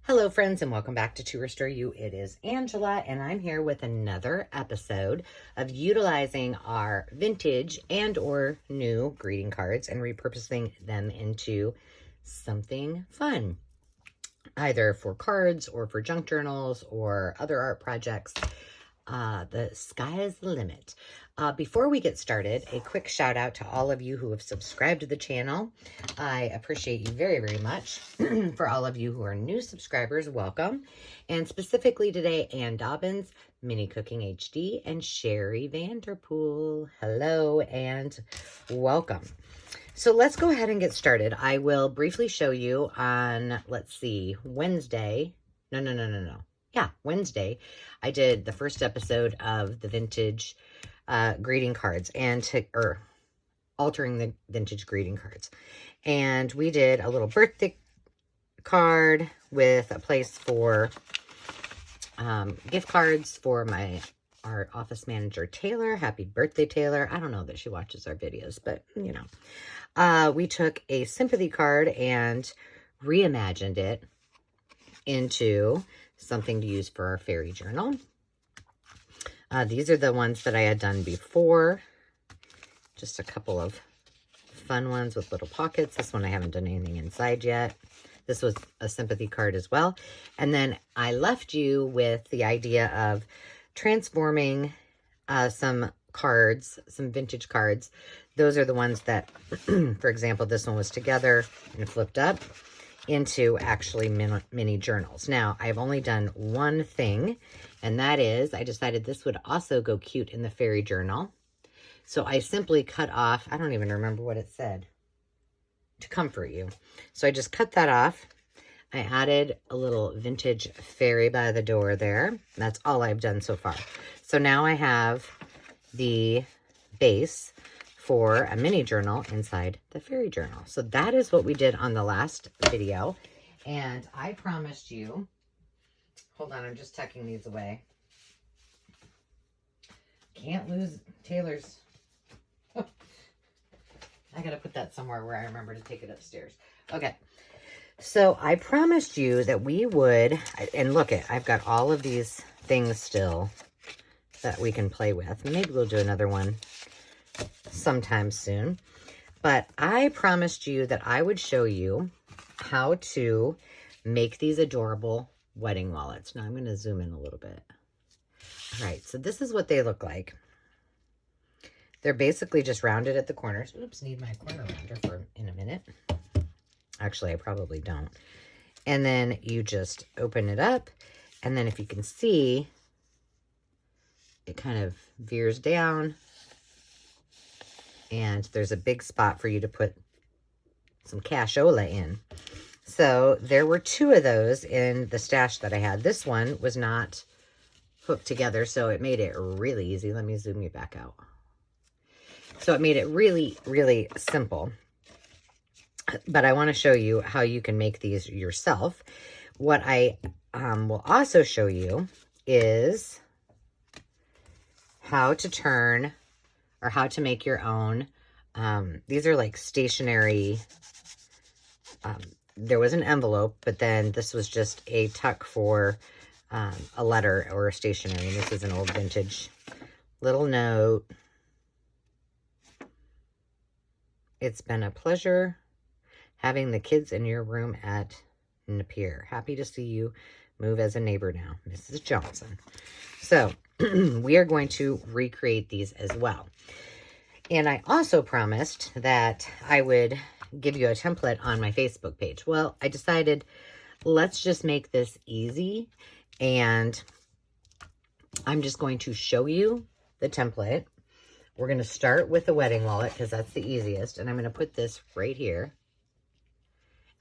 Hello friends and welcome back to Restore You. It is Angela and I'm here with another episode of utilizing our vintage and or new greeting cards and repurposing them into something fun. Either for cards or for junk journals or other art projects. The sky is the limit. Before we get started, a quick shout out to all of you who have subscribed to the channel. I appreciate you very, very much. For all of you who are new subscribers, welcome. And specifically today, Ann Dobbins, Mini Cooking HD, and Sherry Vanderpool. Hello and welcome. So let's go ahead and get started. I will briefly show you on, let's see, Wednesday. No. Yeah, Wednesday, I did the first episode of the vintage greeting cards or altering the vintage greeting cards. And we did a little birthday card with a place for gift cards for our office manager, Taylor. Happy birthday, Taylor. I don't know that she watches our videos, but you know. We took a sympathy card and reimagined it into something to use for our fairy journal. These are the ones that I had done before. Just a couple of fun ones with little pockets. This one I haven't done anything inside yet. This was a sympathy card as well. And then I left you with the idea of transforming some cards, some vintage cards. Those are the ones that, for example, this one was together and flipped up into actually mini journals. Now, I've only done one thing, and that is I decided this would also go cute in the fairy journal. So I simply cut off, I don't even remember what it said, to comfort you. So I just cut that off. I added a little vintage fairy by the door there. That's all I've done so far. So now I have the base for a mini journal inside the fairy journal. So that is what we did on the last video. And I promised you, hold on, I'm just tucking these away. Can't lose Taylor's. I gotta put that somewhere where I remember to take it upstairs. Okay. So I promised you that we would, and look I've got all of these things still that we can play with. Maybe we'll do another one sometime soon. But I promised you that I would show you how to make these adorable wedding wallets. Now I'm going to zoom in a little bit. All right, so this is what they look like. They're basically just rounded at the corners. Oops, need my corner rounder in a minute. Actually, I probably don't. And then you just open it up. And then if you can see, it kind of veers down. And there's a big spot for you to put some cashola in. So there were two of those in the stash that I had. This one was not hooked together, so it made it really easy. Let me zoom you back out. So it made it really, really simple. But I want to show you how you can make these yourself. What I will also show you is how to turn or how to make your own. These are like stationery. There was an envelope, but then this was just a tuck for a letter or a stationery. And this is an old vintage little note. It's been a pleasure having the kids in your room at Napier. Happy to see you move as a neighbor now, Mrs. Johnson. So we are going to recreate these as well. And I also promised that I would give you a template on my Facebook page. Well, I decided let's just make this easy. And I'm just going to show you the template. We're going to start with the wedding wallet because that's the easiest. And I'm going to put this right here.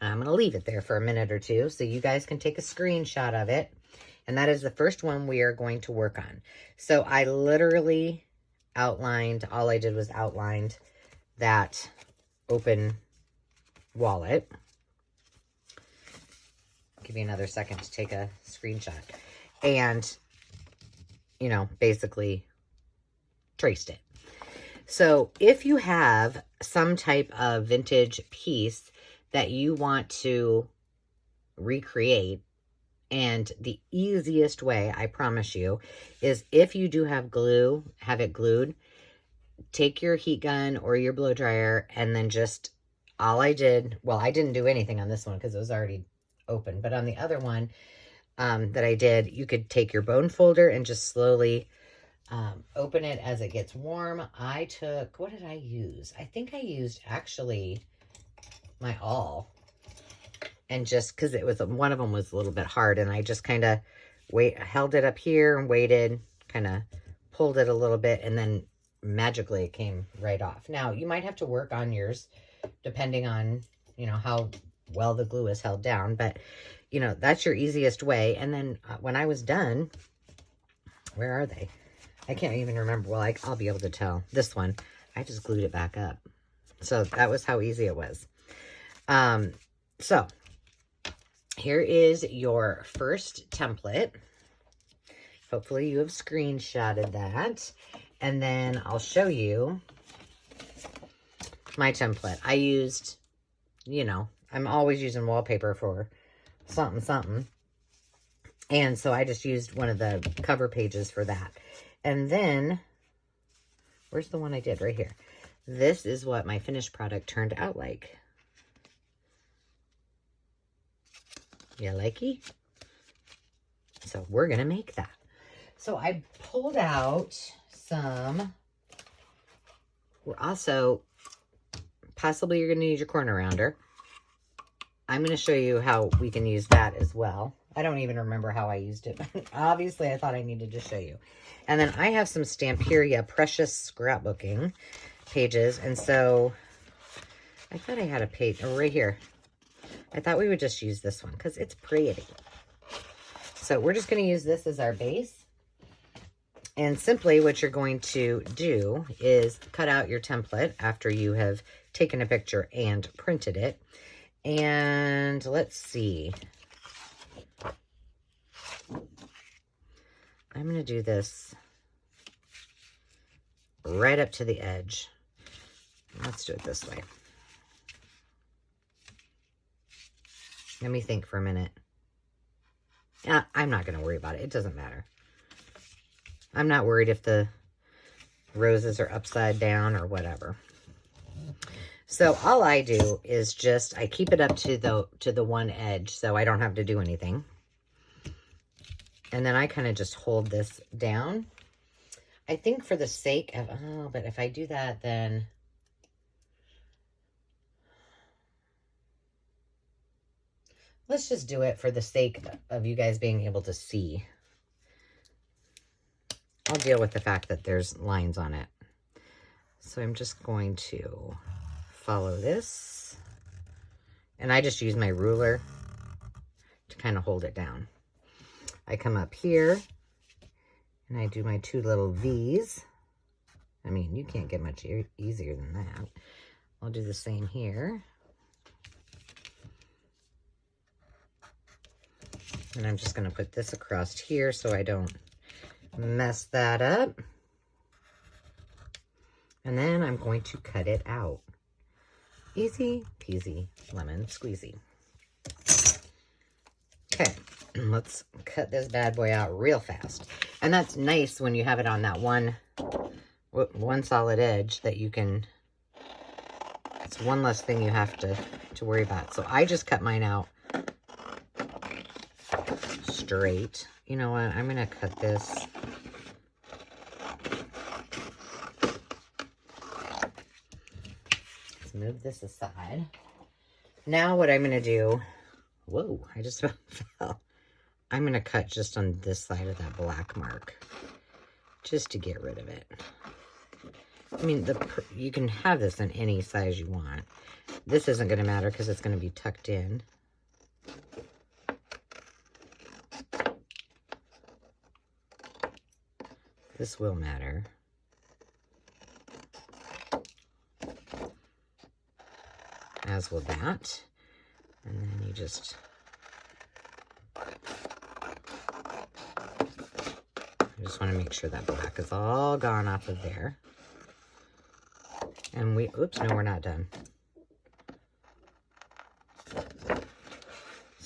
And I'm going to leave it there for a minute or two so you guys can take a screenshot of it. And that is the first one we are going to work on. So I literally outlined, all I did was outlined that open wallet. Give me another second to take a screenshot. And, you know, basically traced it. So if you have some type of vintage piece that you want to recreate, And the easiest way, I promise you, is if you do have glue, have it glued, take your heat gun or your blow dryer, and then just, all I did, well, I didn't do anything on this one because it was already open, but on the other one that I did, you could take your bone folder and just slowly open it as it gets warm. I took, what did I use? I think I used actually my awl, and just because it was, one of them was a little bit hard, and I just kind of held it up here and waited, kind of pulled it a little bit, and then magically it came right off. Now, you might have to work on yours depending on, you know, how well the glue is held down, but, you know, that's your easiest way. And then when I was done, where are they? I can't even remember. Well, I'll be able to tell. This one, I just glued it back up. So that was how easy it was. So here is your first template. Hopefully you have screenshotted that. And then I'll show you my template. I used, you know, I'm always using wallpaper for something. And so I just used one of the cover pages for that. And then, where's the one I did? Right here. This is what my finished product turned out like. You likey? So we're going to make that. So I pulled out some, we're also, possibly you're going to need your corner rounder. I'm going to show you how we can use that as well. I don't even remember how I used it, but obviously I thought I needed to show you. And then I have some Stamperia Precious Scrapbooking pages. And so I thought I had a page right here. I thought we would just use this one because it's pretty. So we're just going to use this as our base. And simply what you're going to do is cut out your template after you have taken a picture and printed it. And let's see. I'm going to do this right up to the edge. Let's do it this way. Let me think for a minute. I'm not going to worry about it. It doesn't matter. I'm not worried if the roses are upside down or whatever. So all I do is just, I keep it up to the one edge so I don't have to do anything. And then I kind of just hold this down. I think for the sake of, oh, but if I do that, then let's just do it for the sake of you guys being able to see. I'll deal with the fact that there's lines on it. So I'm just going to follow this. And I just use my ruler to kind of hold it down. I come up here and I do my two little V's. I mean, you can't get much easier than that. I'll do the same here. And I'm just going to put this across here so I don't mess that up. And then I'm going to cut it out. Easy peasy lemon squeezy. Okay, let's cut this bad boy out real fast. And that's nice when you have it on that one solid edge that you can, it's one less thing you have to worry about. So I just cut mine out straight. You know what, I'm gonna cut this. Let's move this aside. Now what I'm gonna do, whoa, I just fell. I'm going to cut just on this side of that black mark, just to get rid of it. I mean, you can have this in any size you want. This isn't going to matter because it's going to be tucked in. This will matter. As will that. And then you just... I just want to make sure that black is all gone off of there. And oops, no, we're not done.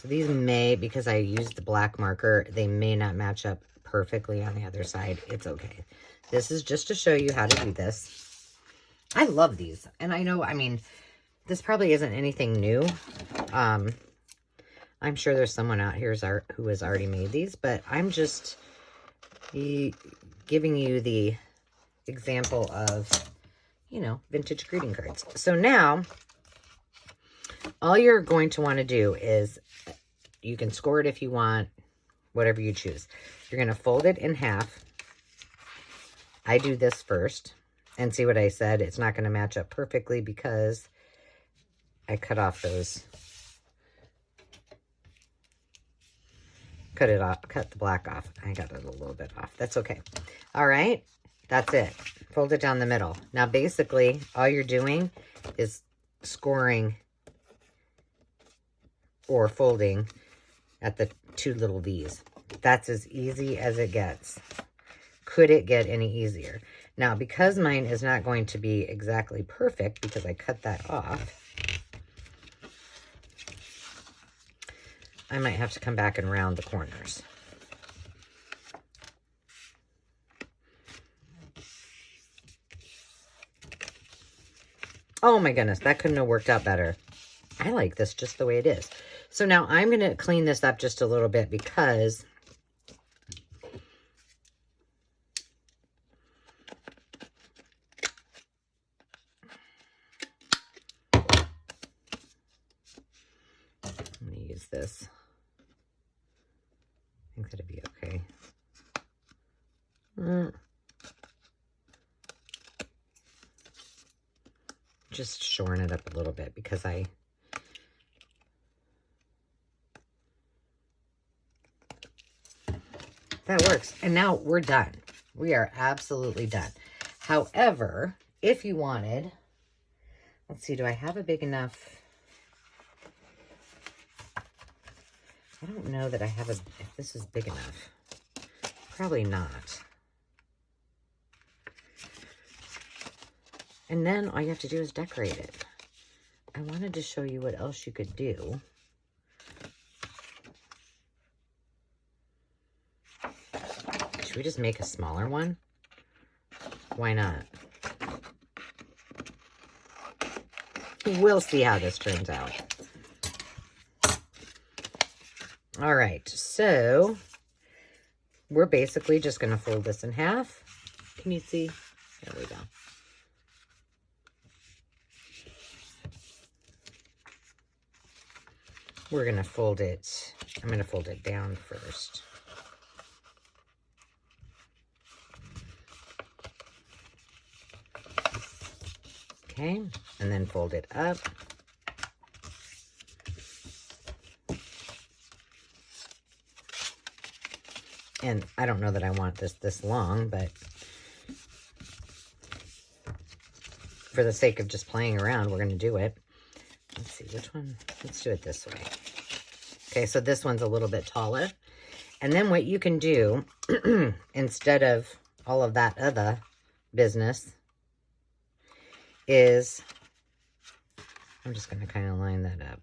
So these may, because I used the black marker, they may not match up perfectly on the other side. It's okay. This is just to show you how to do this. I love these. And I know, I mean, this probably isn't anything new. I'm sure there's someone out here who has already made these, but I'm just giving you the example of, you know, vintage greeting cards. So now, all you're going to want to do is, you can score it if you want, whatever you choose. You're going to fold it in half. I do this first. And see what I said? It's not going to match up perfectly because I cut off those. Cut it off, cut the black off. I got it a little bit off. That's okay. All right, that's it. Fold it down the middle. Now, basically, all you're doing is scoring or folding at the two little V's. That's as easy as it gets. Could it get any easier? Now, because mine is not going to be exactly perfect because I cut that off, I might have to come back and round the corners. Oh my goodness, that couldn't have worked out better. I like this just the way it is. So now I'm going to clean this up just a little bit because I'm going to use this. I think that'd be okay. Just shoring it up a little bit because that works. And now we're done. We are absolutely done. However, if you wanted, let's see, do I have a big enough? I don't know that I have if this is big enough. Probably not. And then all you have to do is decorate it. I wanted to show you what else you could do. Should we just make a smaller one? Why not? We'll see how this turns out. All right, so we're basically just going to fold this in half. Can you see? There we go. We're going to fold it. I'm going to fold it down first. Okay, and then fold it up. And I don't know that I want this long, but for the sake of just playing around, we're going to do it. Let's see, which one? Let's do it this way. Okay, so this one's a little bit taller. And then what you can do, instead of all of that other business, is I'm just going to kind of line that up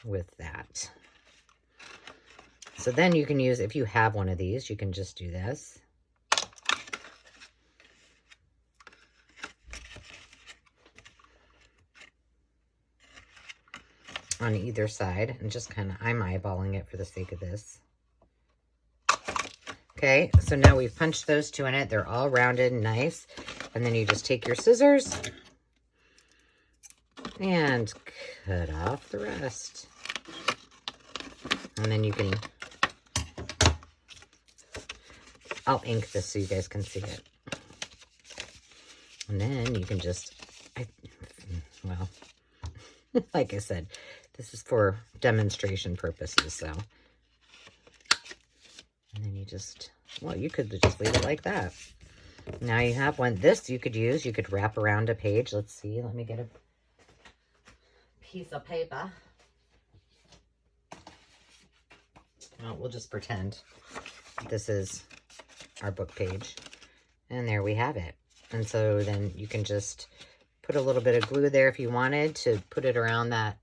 with that. So then you can use, if you have one of these, you can just do this. On either side, and just kind of, I'm eyeballing it for the sake of this. Okay, so now we've punched those two in it. They're all rounded and nice. And then you just take your scissors and cut off the rest. And then you can, I'll ink this so you guys can see it. And then you can just, well, like I said, this is for demonstration purposes, so. And then you just, well, you could just leave it like that. Now you have one. This you could use. You could wrap around a page. Let's see. Let me get a piece of paper. Well, we'll just pretend this is our book page. And there we have it. And so then you can just put a little bit of glue there if you wanted to put it around that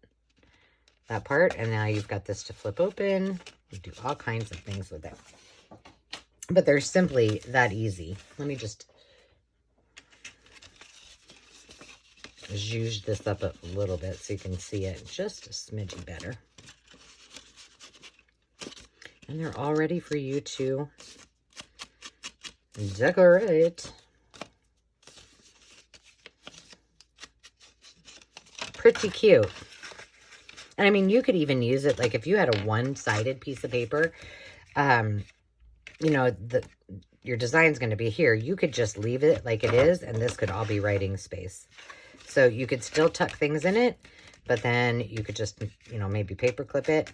part. And now you've got this to flip open. You do all kinds of things with it. But they're simply that easy. Let me just zhuzh this up a little bit so you can see it just a smidgy better. And they're all ready for you to decorate. Pretty cute. And I mean, you could even use it, like if you had a one-sided piece of paper, you know, your design's going to be here. You could just leave it like it is, and this could all be writing space. So you could still tuck things in it, but then you could just, you know, maybe paper clip it,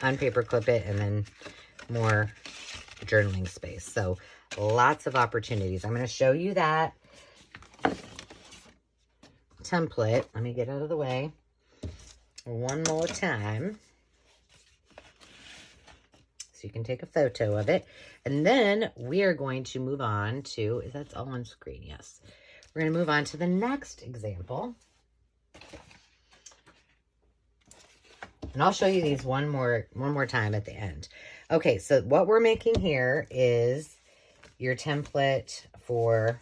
unpaper clip it, and then more journaling space. So lots of opportunities. I'm going to show you that template. Let me get out of the way one more time so you can take a photo of it. And then we are going to move on to, that's all on screen, yes. We're going to move on to the next example. And I'll show you these one more time at the end. Okay, so what we're making here is your template for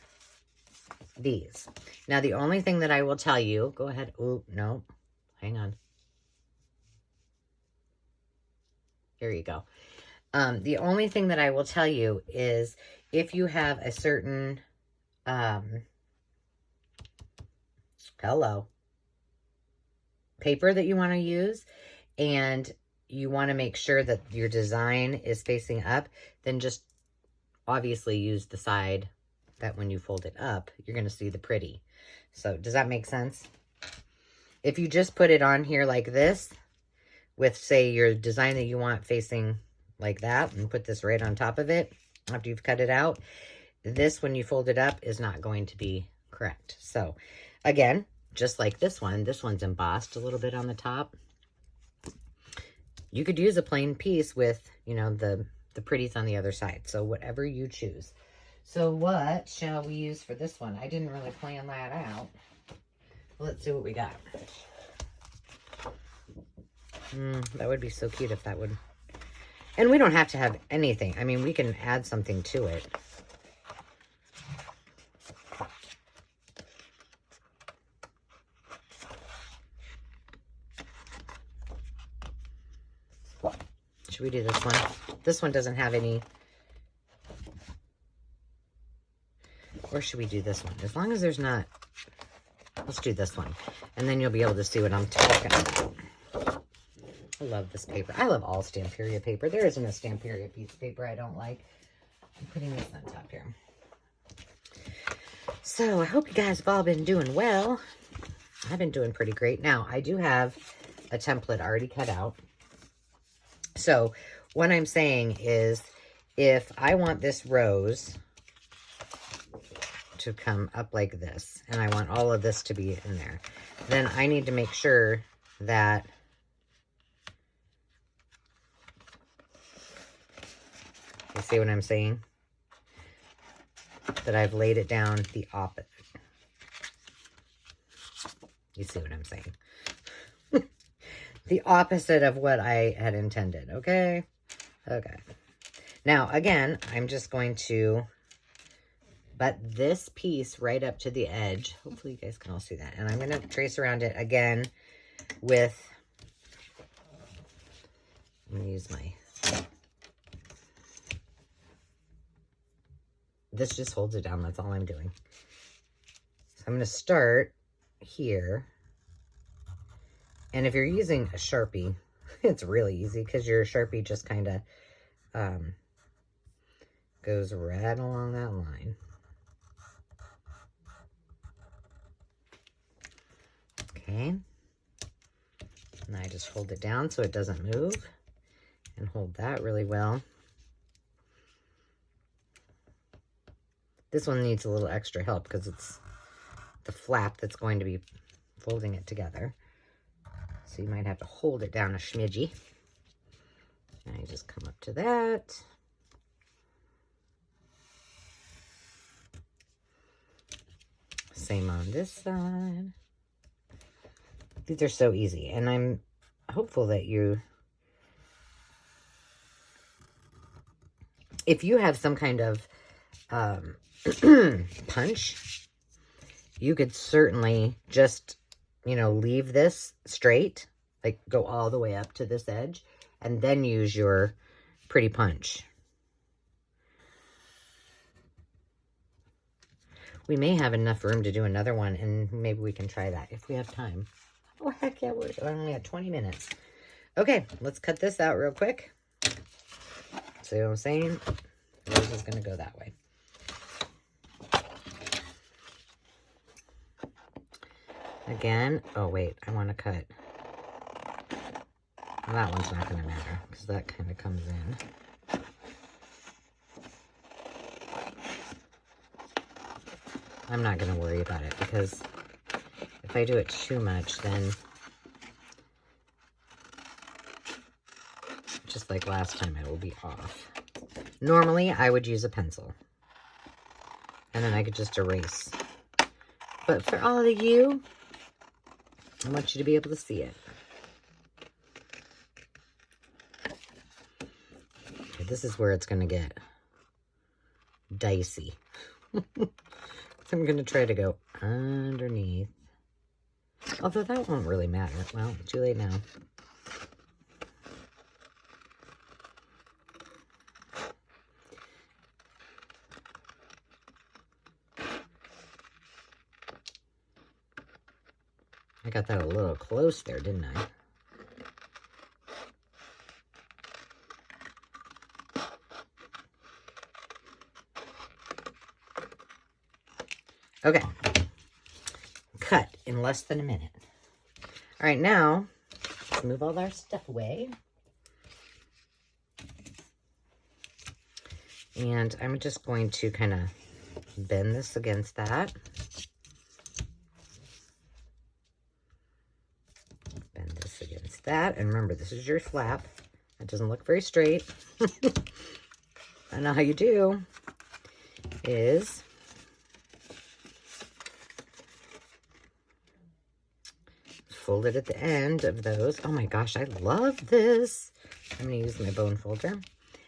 these. Now, the only thing that I will tell you, go ahead. Oh, no, hang on. Here you go. The only thing that I will tell you is if you have a certain, paper that you want to use, and you want to make sure that your design is facing up, then just obviously use the side that when you fold it up, you're going to see the pretty. So does that make sense? If you just put it on here like this, with say your design that you want facing like that, and put this right on top of it after you've cut it out, this, when you fold it up, is not going to be correct. So again, just like this one's embossed a little bit on the top. You could use a plain piece with, you know, the pretties on the other side. So whatever you choose. So what shall we use for this one? I didn't really plan that out. Let's see what we got. That would be so cute if that would. And we don't have to have anything. I mean, we can add something to it. Should we do this one? This one doesn't have any. Or should we do this one? As long as there's not. Let's do this one. And then you'll be able to see what I'm talking about. I love this paper. I love all Stamperia paper. There isn't a Stamperia piece of paper I don't like. I'm putting this on top here. So I hope you guys have all been doing well. I've been doing pretty great. Now, I do have a template already cut out. So what I'm saying is, if I want this rose to come up like this, and I want all of this to be in there, then I need to make sure that you see what I'm saying? That I've laid it down the opposite. You see what I'm saying? The opposite of what I had intended, okay? Okay. Now, again, I'm just going to butt this piece right up to the edge. Hopefully you guys can all see that. And I'm going to trace around it again with, I'm going to use my, this just holds it down. That's all I'm doing. So I'm going to start here. And if you're using a Sharpie, it's really easy because your Sharpie just kind of goes right along that line. Okay. And I just hold it down so it doesn't move, and hold that really well. This one needs a little extra help because it's the flap that's going to be folding it together. So you might have to hold it down a smidgy. And you just come up to that. Same on this side. These are so easy, and I'm hopeful that if you have some kind of punch, you could certainly just, leave this straight, like go all the way up to this edge, and then use your pretty punch. We may have enough room to do another one, and maybe we can try that if we have time. Oh, heck yeah, we're only at 20 minutes. Okay, let's cut this out real quick. See what I'm saying? Rose is going to go that way. Again, oh wait, I want to cut. Well, that one's not going to matter because that kind of comes in. I'm not going to worry about it because if I do it too much, then just like last time, it will be off. Normally, I would use a pencil and then I could just erase. But for all of you, I want you to be able to see it. Okay, this is where it's going to get dicey. So I'm going to try to go underneath. Although that won't really matter. Well, too late now. I got that a little close there, didn't I? Okay. Cut in less than a minute. All right, now let's move all our stuff away. And I'm just going to kind of bend this against that. Bend this against that. And remember, this is your flap. It doesn't look very straight. I know how you do is fold it at the end of those. Oh my gosh, I love this. I'm going to use my bone folder.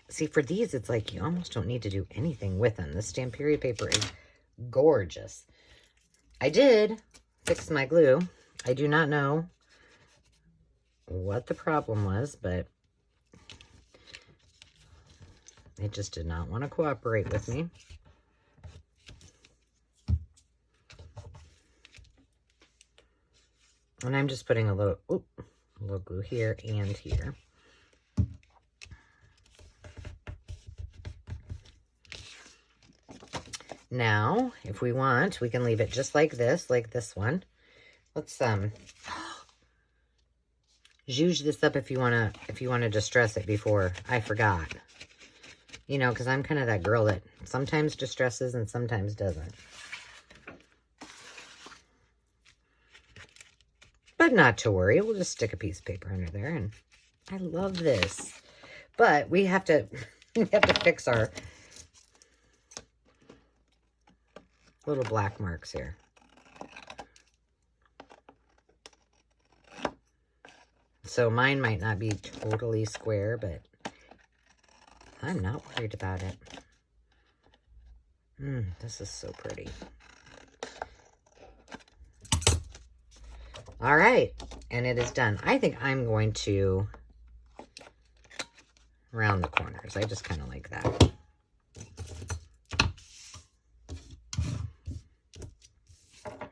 See, for these, it's like you almost don't need to do anything with them. This Stamperiod paper is gorgeous. I did fix my glue. I do not know what the problem was, but it just did not want to cooperate with me. And I'm just putting a little glue here and here. Now, if we want, we can leave it just like this one. Let's zhuzh this up if you wanna distress it before I forgot. You know, because I'm kind of that girl that sometimes distresses and sometimes doesn't. But not to worry, we'll just stick a piece of paper under there, and I love this. But we have to fix our little black marks here. So mine might not be totally square, but I'm not worried about it. This is so pretty. All right, and it is done. I think I'm going to round the corners. I just kind of like that.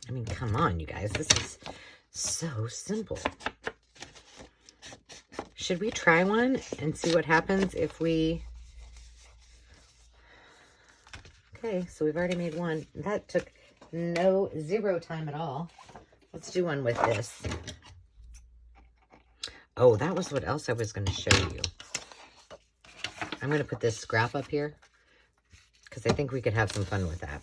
I mean, come on, you guys. This is so simple. Should we try one and see what happens if we... Okay, so we've already made one. That took zero time at all. Let's do one with this. Oh, that was what else I was going to show you. I'm going to put this scrap up here because I think we could have some fun with that.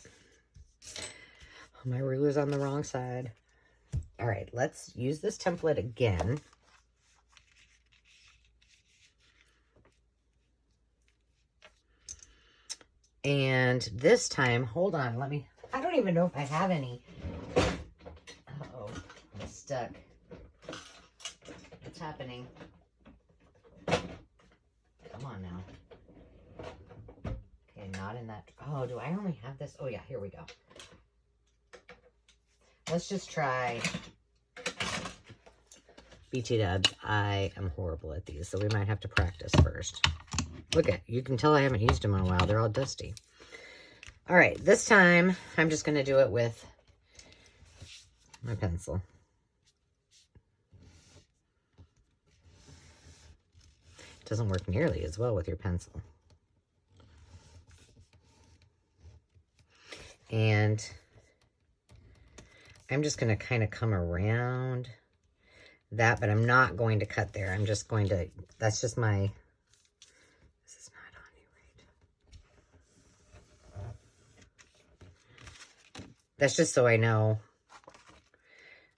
Oh, my ruler's on the wrong side. All right, let's use this template again. And this time, hold on, I don't even know if I have any stuck. What's happening? Come on now. Okay, not in that. Oh, do I only have this? Oh, yeah, here we go. Let's just try BT dubs. I am horrible at these, so we might have to practice first. Look at, you can tell I haven't used them in a while. They're all dusty. All right, this time I'm just going to do it with my pencil. It doesn't work nearly as well with your pencil. And I'm just going to kind of come around that, but I'm not going to cut there. I'm just going to, that's just my, this is not on you, right? That's just so I know.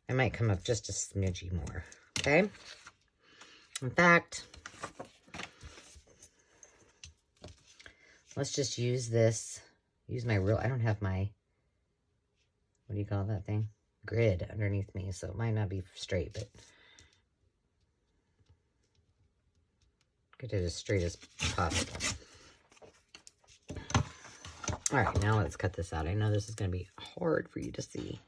I might come up just a smidgy more, okay? In fact, let's just use this, use my real, I don't have my, what do you call that thing? Grid underneath me, so it might not be straight, but get it as straight as possible. All right, now let's cut this out. I know this is going to be hard for you to see.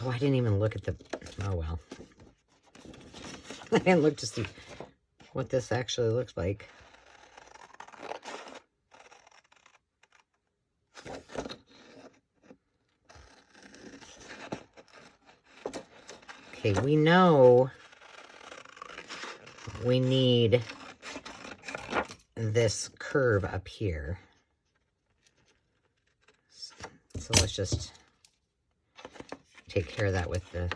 Oh, I didn't even look at the, oh well. I didn't look to see what this actually looks like. Okay, we know we need this curve up here. So let's just take care of that with the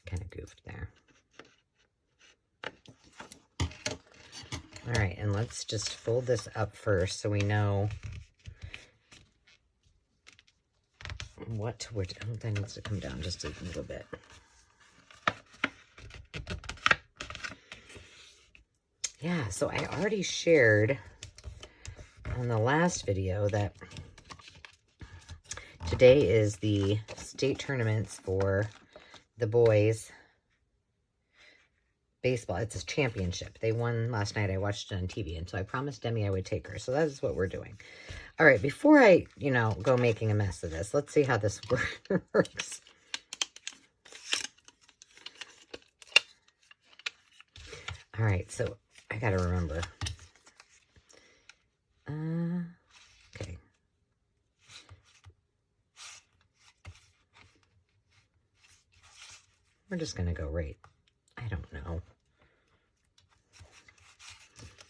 kind of goofed there. All right, and let's just fold this up first so we know what which that needs to come down just a little bit. Yeah, so I already shared on the last video that today is the state tournaments for the boys baseball. It's a championship. They won last night. I watched it on TV, and so I promised Demi I would take her. So that is what we're doing. All right, before I, go making a mess of this, let's see how this works. All right, so I got to remember. Okay. We're just going to go right. I don't know.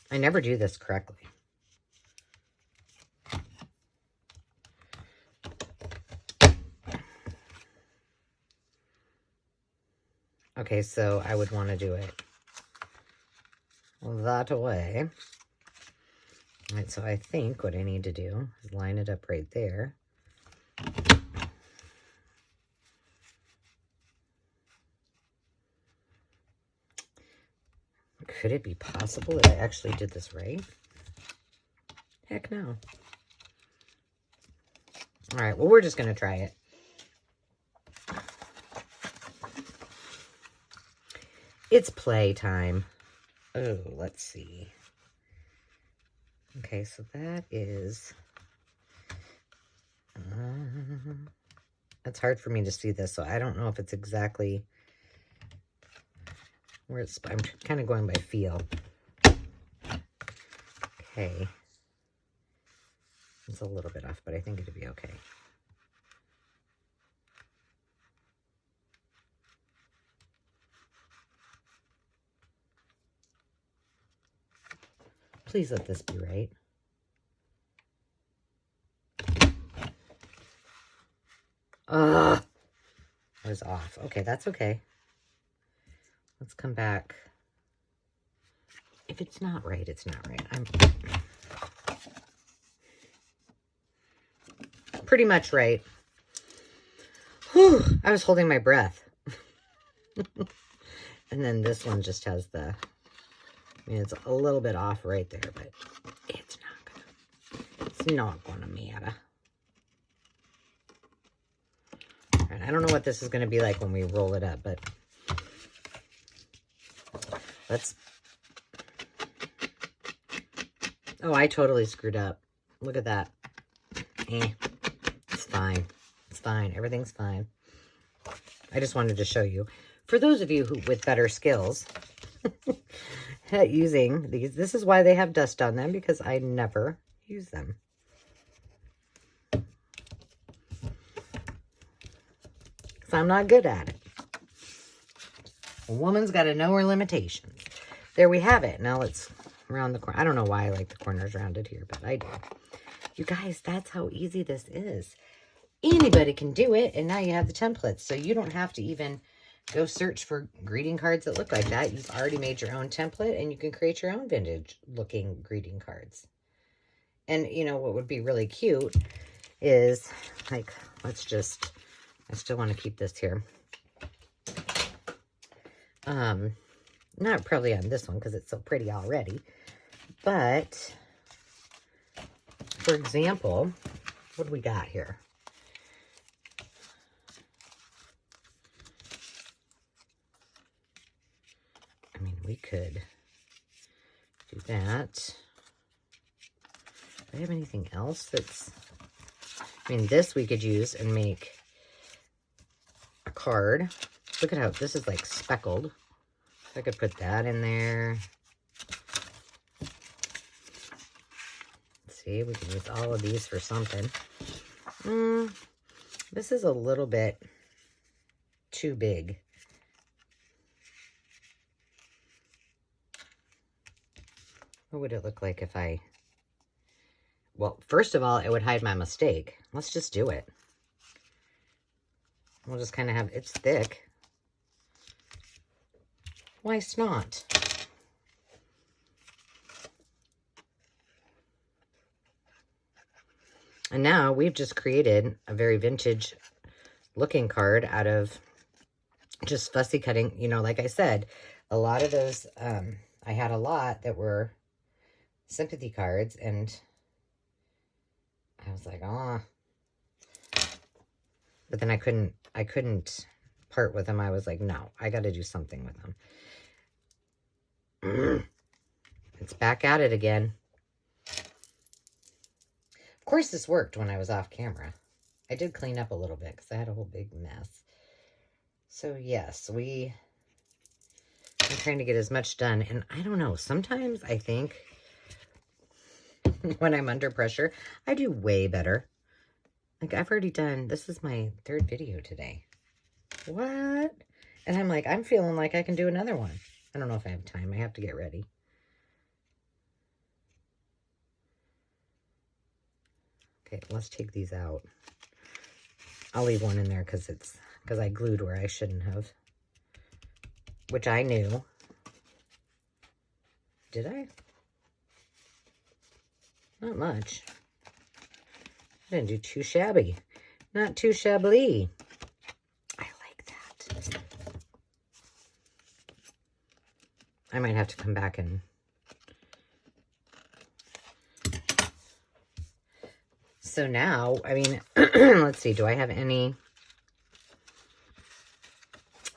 I never do this correctly. Okay, so I would want to do it that way. All right, so I think what I need to do is line it up right there. Could it be possible that I actually did this right? Heck no. All right, well, we're just going to try it. It's playtime. Oh, let's see. Okay, so that is... it's hard for me to see this, so I don't know if it's exactly where it's... I'm kind of going by feel. Okay. It's a little bit off, but I think it'll be okay. Please let this be right. I was off. Okay, that's okay. Let's come back. If it's not right, it's not right. I'm pretty much right. Whew, I was holding my breath. And then this one just has the, I mean, it's a little bit off right there, but it's not gonna matter. All right, I don't know what this is gonna be like when we roll it up, but let's, oh, I totally screwed up. Look at that. It's fine. It's fine. Everything's fine. I just wanted to show you. For those of you who with better skills at using these, this is why they have dust on them, because I never use them. So I'm not good at it. A woman's got to know her limitations. There we have it. Now let's round the corner. I don't know why I like the corners rounded here, but I do. You guys, that's how easy this is. Anybody can do it, and now you have the templates. So you don't have to even go search for greeting cards that look like that. You've already made your own template, and you can create your own vintage-looking greeting cards. And, you know, what would be really cute is, like, let's just, I still want to keep this here. Not probably on this one because it's so pretty already. But, for example, what do we got here? I mean, we could do that. Do I have anything else that's... I mean, this we could use and make a card. Look at how this is like speckled. I could put that in there. Let's see, we can use all of these for something. This is a little bit too big. What would it look like if I... Well, first of all, it would hide my mistake. Let's just do it. We'll just kind of have... It's thick. Why snot? And now we've just created a very vintage looking card out of just fussy cutting. You know, like I said, a lot of those, I had a lot that were sympathy cards, and I was like, oh. But then I couldn't part with them. I was like, no, I got to do something with them. It's back at it again. Of course, this worked when I was off camera. I did clean up a little bit because I had a whole big mess. So yes, I'm trying to get as much done. And I don't know, sometimes I think when I'm under pressure, I do way better. Like, I've already done, this is my 3rd video today. What? And I'm like, I'm feeling like I can do another one. I don't know if I have time. I have to get ready. Okay, let's take these out. I'll leave one in there because I glued where I shouldn't have. Which I knew. Did I? Not much. I didn't do too shabby. Not too shabby. I like that. I might have to come back and... So now, I mean, let's see. Do I have any...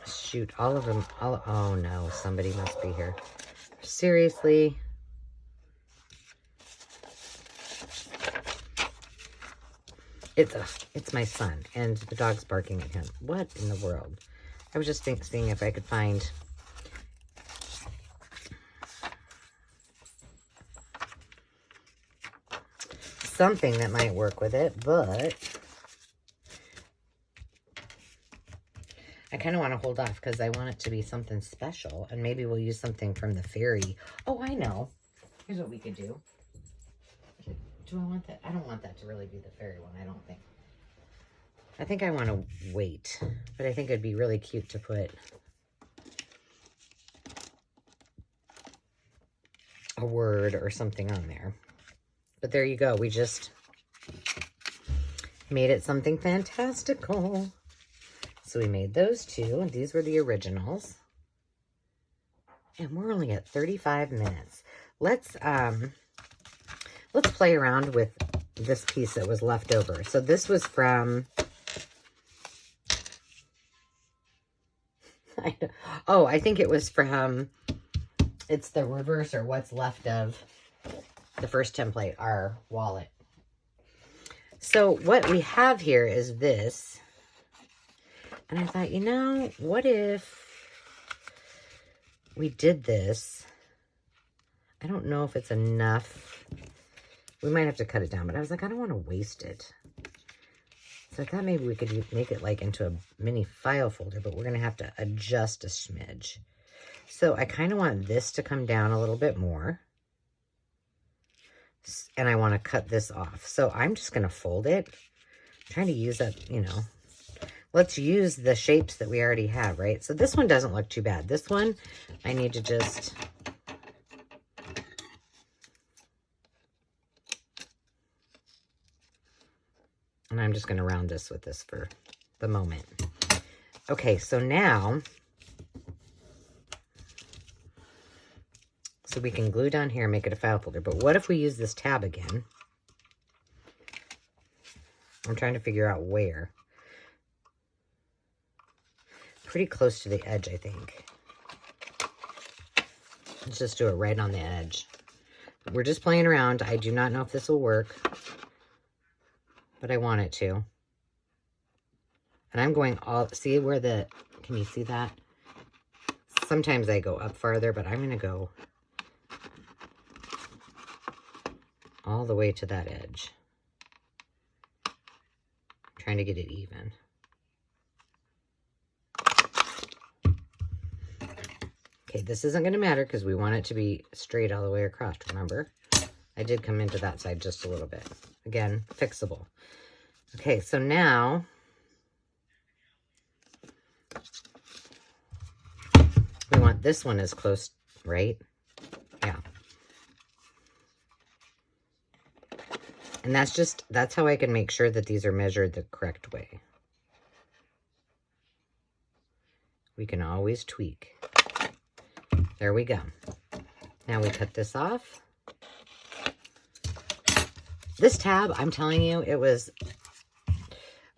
Shoot, all of them. Oh, no. Somebody must be here. Seriously? It's my son, and the dog's barking at him. What in the world? I was just seeing if I could find... something that might work with it, but I kind of want to hold off because I want it to be something special, and maybe we'll use something from the fairy. Oh, I know. Here's what we could do. Do I want that? I don't want that to really be the fairy one, I don't think. I think I want to wait, but I think it'd be really cute to put a word or something on there. But there you go. We just made it something fantastical. So we made those two, and these were the originals. And we're only at 35 minutes. Let's play around with this piece that was left over. So this was from, I think it was from, it's the reverse, or what's left of the first template, our wallet. So what we have here is this. And I thought, you know, what if we did this? I don't know if it's enough. We might have to cut it down, but I was like, I don't want to waste it. So I thought maybe we could make it like into a mini file folder, but we're going to have to adjust a smidge. So I kind of want this to come down a little bit more. And I want to cut this off. So I'm just going to fold it. I'm trying to use that, you know. Let's use the shapes that we already have, right? So this one doesn't look too bad. This one, I need to just... And I'm just going to round this with this for the moment. Okay, so now... So we can glue down here and make it a file folder. But what if we use this tab again? I'm trying to figure out where. Pretty close to the edge, I think. Let's just do it right on the edge. We're just playing around. I do not know if this will work, but I want it to. And I'm going all, see where the, can you see that? Sometimes I go up farther, but I'm going to go all the way to that edge. I'm trying to get it even. Okay, this isn't going to matter because we want it to be straight all the way across, remember? I did come into that side just a little bit. Again, fixable. Okay, so now we want this one as close, right? Yeah. And that's how I can make sure that these are measured the correct way. We can always tweak. There we go. Now we cut this off. This tab, I'm telling you,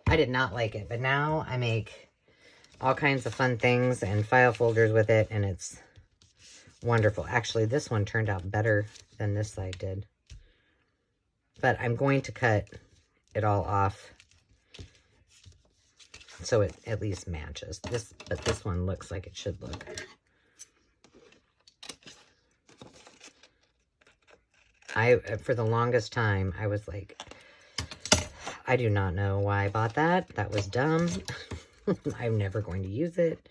I did not like it, but now I make all kinds of fun things and file folders with it, and it's wonderful. Actually, this one turned out better than this side did. But I'm going to cut it all off so it at least matches. But this one looks like it should look. For the longest time, I was like, I do not know why I bought that. That was dumb. I'm never going to use it.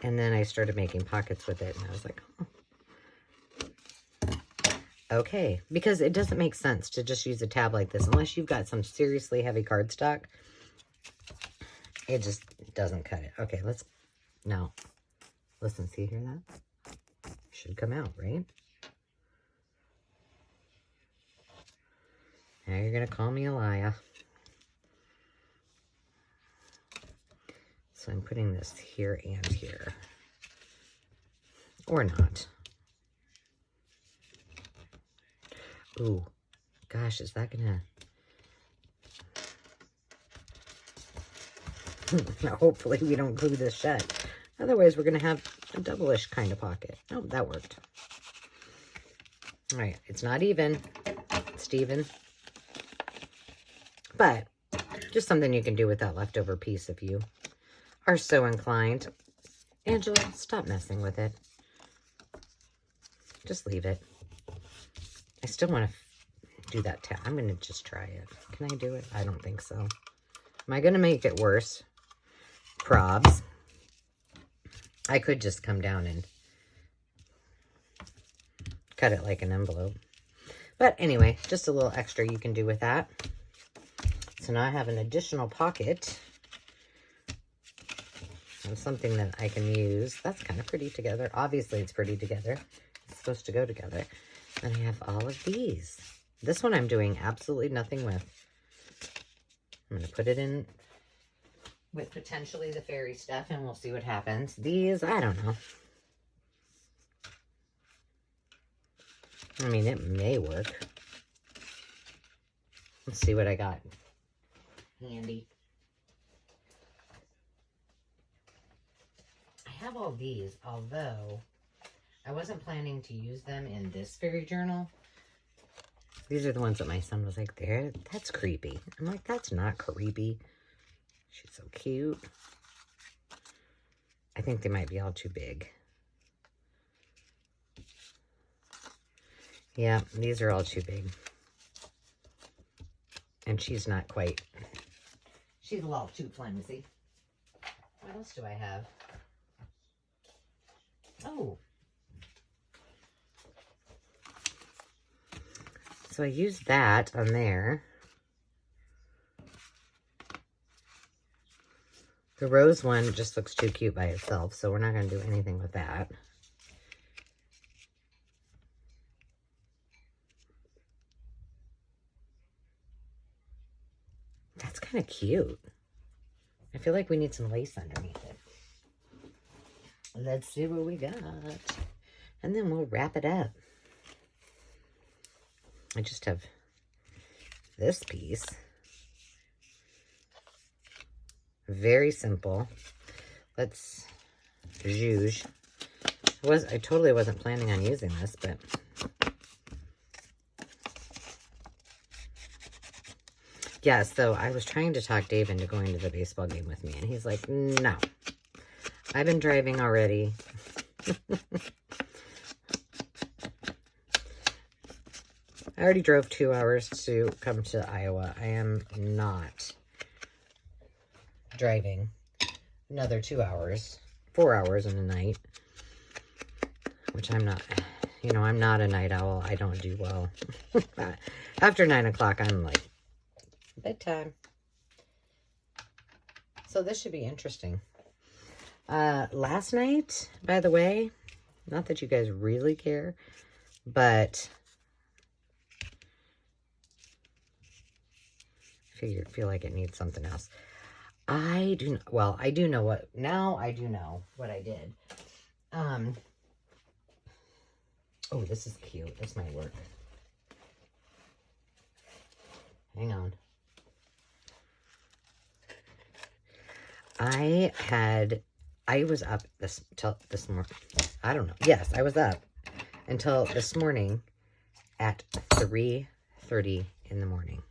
And then I started making pockets with it, and I was like, oh. Okay. Because it doesn't make sense to just use a tab like this unless you've got some seriously heavy cardstock. It just doesn't cut it. Okay, now, listen, see, hear that? Should come out, right? Now you're going to call me a liar. So I'm putting this here and here. Or not. Ooh, gosh, is that going to... Hopefully we don't glue this shut. Otherwise, we're going to have a double-ish kind of pocket. Oh, that worked. All right, it's not even. It's even. But just something you can do with that leftover piece if you are so inclined. Angela, stop messing with it. Just leave it. I still want to do that tab. I'm going to just try it. Can I do it? I don't think so. Am I going to make it worse? Probs. I could just come down and cut it like an envelope. But anyway, just a little extra you can do with that. So now I have an additional pocket and something that I can use. That's kind of pretty together. Obviously, it's pretty together. It's supposed to go together. And I have all of these. This one I'm doing absolutely nothing with. I'm going to put it in with potentially the fairy stuff, and we'll see what happens. These, I don't know. I mean, it may work. Let's see what I got handy. I have all these, although I wasn't planning to use them in this fairy journal. These are the ones that my son was like, there, that's creepy. I'm like, that's not creepy. She's so cute. I think they might be all too big. Yeah, these are all too big. And she's not quite. She's a little too flimsy. What else do I have? Oh. So I used that on there. The rose one just looks too cute by itself, so we're not going to do anything with that. That's kind of cute. I feel like we need some lace underneath it. Let's see what we got. And then we'll wrap it up. I just have this piece. Very simple. Let's zhuzh. I totally wasn't planning on using this, but yeah, so I was trying to talk Dave into going to the baseball game with me, and he's like, no. I've been driving already. I already drove 2 hours to come to Iowa. I am not driving another 2 hours, 4 hours in a night, which I'm not, you know, I'm not a night owl. I don't do well. After 9 o'clock, I'm like, bedtime. So this should be interesting. Last night, by the way, not that you guys really care, but I feel like it needs something else. I do know what I did. Oh, this is cute. This might work. Hang on. I was up till this morning. I don't know. Yes, I was up until this morning at 3:30 in the morning.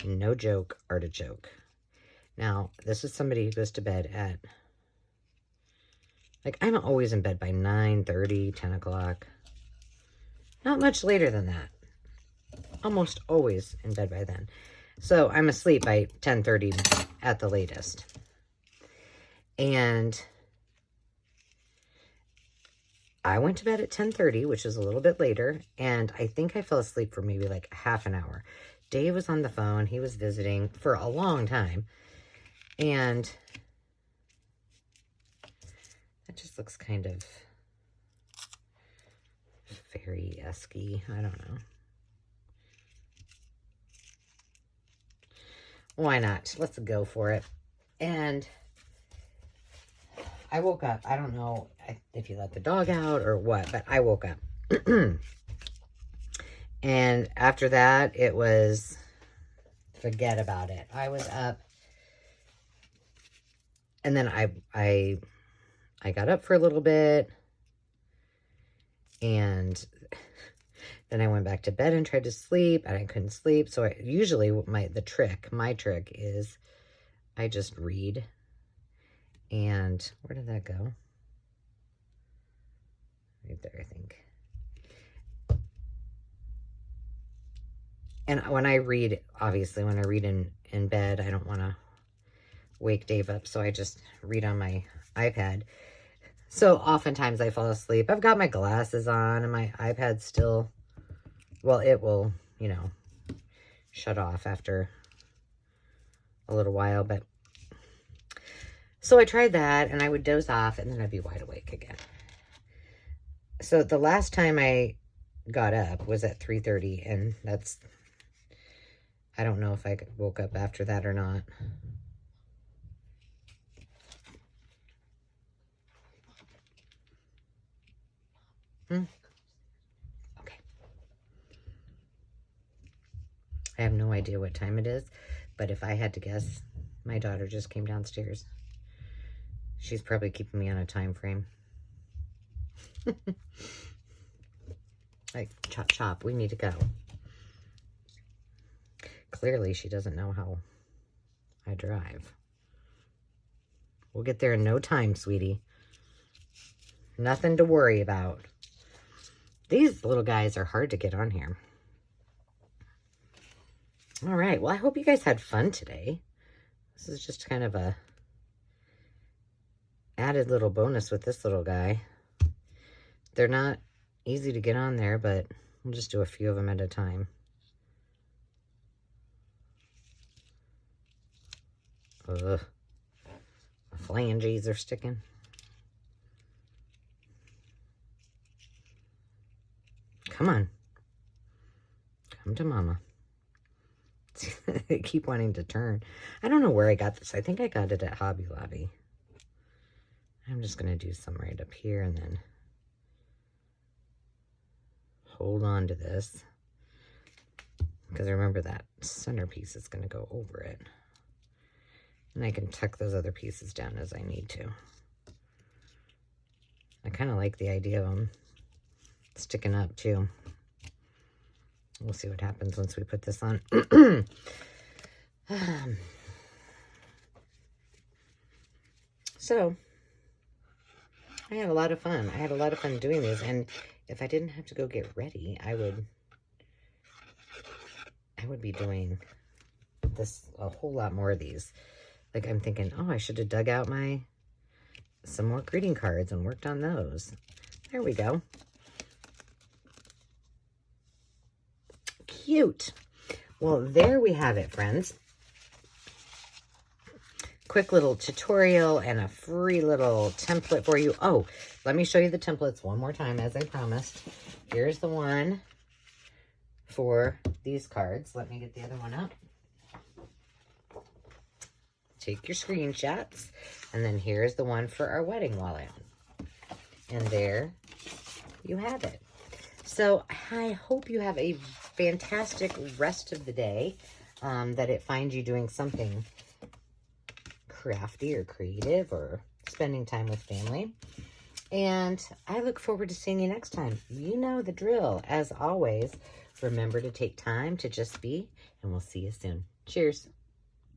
No joke, artichoke. Now, this is somebody who goes to bed at, like, I'm always in bed by 9:30, 10 o'clock. Not much later than that. Almost always in bed by then. So I'm asleep by 10:30 at the latest. And I went to bed at 10:30, which is a little bit later, and I think I fell asleep for maybe like half an hour. Dave was on the phone. He was visiting for a long time. And that just looks kind of fairy-esque. I don't know. Why not? Let's go for it. And I woke up. I don't know if you let the dog out or what, but I woke up. And after that, it was, forget about it. I was up. And then I got up for a little bit. And then I went back to bed and tried to sleep, and I couldn't sleep. So usually my trick is I just read. And where did that go? Right there, I think. And when I read, obviously, when I read in bed, I don't want to wake Dave up, so I just read on my iPad. So oftentimes I fall asleep. I've got my glasses on, and my iPad still, well, it will, you know, shut off after a little while, but so I tried that, and I would doze off, and then I'd be wide awake again. So the last time I got up was at 3:30, and that's, I don't know if I woke up after that or not. Okay. I have no idea what time it is, but if I had to guess, my daughter just came downstairs. She's probably keeping me on a time frame. Like, chop, chop, we need to go. Clearly, she doesn't know how I drive. We'll get there in no time, sweetie. Nothing to worry about. These little guys are hard to get on here. All right, well, I hope you guys had fun today. This is just kind of a added little bonus with this little guy. They're not easy to get on there, but we'll just do a few of them at a time. Ugh. The flanges are sticking. Come on. Come to mama. They keep wanting to turn. I don't know where I got this. I think I got it at Hobby Lobby. I'm just going to do some right up here and then hold on to this. Because remember that centerpiece is going to go over it. And I can tuck those other pieces down as I need to. I kind of like the idea of them sticking up too. We'll see what happens once we put this on. So, I had a lot of fun. I had a lot of fun doing these. And if I didn't have to go get ready, I would be doing this, a whole lot more of these. Like, I'm thinking, oh, I should have dug out some more greeting cards and worked on those. There we go. Cute. Well, there we have it, friends. Quick little tutorial and a free little template for you. Oh, let me show you the templates one more time, as I promised. Here's the one for these cards. Let me get the other one up. Take your screenshots. And then here's the one for our wedding wallet. And there you have it. So I hope you have a fantastic rest of the day, that it finds you doing something crafty or creative or spending time with family. And I look forward to seeing you next time. You know the drill. As always, remember to take time to just be, and we'll see you soon. Cheers.